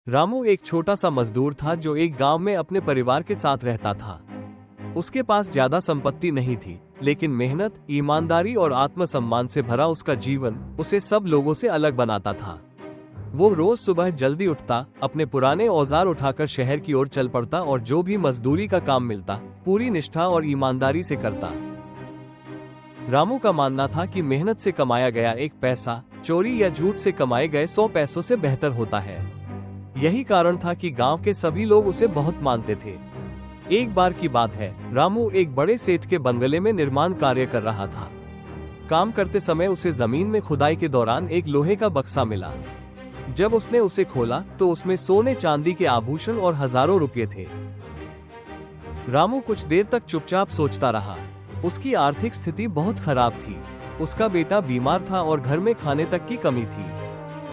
रामू एक छोटा सा मजदूर था जो एक गांव में अपने परिवार के साथ रहता था। उसके पास ज्यादा संपत्ति नहीं थी, लेकिन मेहनत, ईमानदारी और आत्मसम्मान से भरा उसका जीवन उसे सब लोगों से अलग बनाता था। वो रोज सुबह जल्दी उठता, अपने पुराने औजार उठाकर शहर की ओर चल पड़ता और जो भी मजदूरी का काम मिलता पूरी निष्ठा और ईमानदारी से करता। रामू का मानना था कि मेहनत से कमाया गया एक पैसा चोरी या झूठ से कमाए गए 100 पैसों से बेहतर होता है। यही कारण था कि गांव के सभी लोग उसे बहुत मानते थे। एक बार की बात है, रामू एक बड़े सेठ के बंगले में निर्माण कार्य कर रहा था। काम करते समय उसे जमीन में खुदाई के दौरान एक लोहे का बक्सा मिला। जब उसने उसे खोला तो उसमें सोने चांदी के आभूषण और हजारों रुपए थे। रामू कुछ देर तक चुपचाप सोचता रहा। उसकी आर्थिक स्थिति बहुत खराब थी। उसका बेटा बीमार था और घर में खाने तक की कमी थी।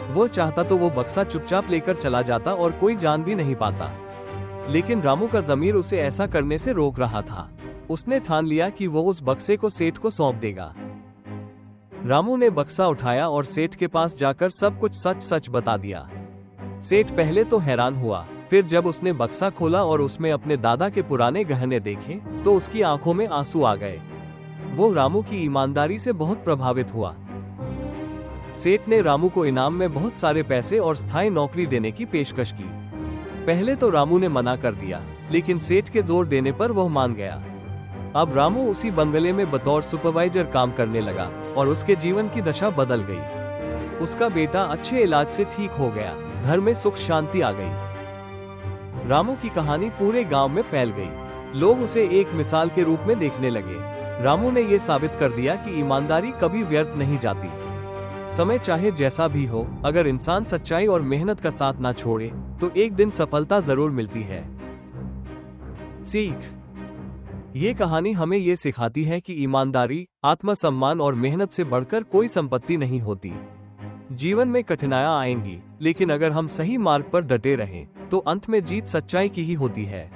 वो चाहता तो वो बक्सा चुपचाप लेकर चला जाता और कोई जान भी नहीं पाता, लेकिन रामू का ज़मीर उसे ऐसा करने से रोक रहा था। उसने ठान लिया कि वो उस बक्से को सेठ को सौंप देगा। रामू ने बक्सा उठाया और सेठ के पास जाकर सब कुछ सच सच बता दिया। सेठ पहले तो हैरान हुआ, फिर जब उसने बक्सा खोला और उसमें अपने दादा के पुराने गहने देखे तो उसकी आंखों में आंसू आ गए। वो रामू की ईमानदारी से बहुत प्रभावित हुआ। सेठ ने रामू को इनाम में बहुत सारे पैसे और स्थायी नौकरी देने की पेशकश की। पहले तो रामू ने मना कर दिया, लेकिन सेठ के जोर देने पर वह मान गया। अब रामू उसी बंगले में बतौर सुपरवाइजर काम करने लगा और उसके जीवन की दशा बदल गई। उसका बेटा अच्छे इलाज से ठीक हो गया, घर में सुख शांति आ गई। रामू की कहानी पूरे गांव में फैल गई। लोग उसे एक मिसाल के रूप में देखने लगे। रामू ने ये साबित कर दिया कि ईमानदारी कभी व्यर्थ नहीं जाती। समय चाहे जैसा भी हो, अगर इंसान सच्चाई और मेहनत का साथ ना छोड़े तो एक दिन सफलता जरूर मिलती है। सीख: ये कहानी हमें ये सिखाती है कि ईमानदारी, आत्मसम्मान और मेहनत से बढ़कर कोई संपत्ति नहीं होती। जीवन में कठिनाइयां आएंगी, लेकिन अगर हम सही मार्ग पर डटे रहें तो अंत में जीत सच्चाई की ही होती है।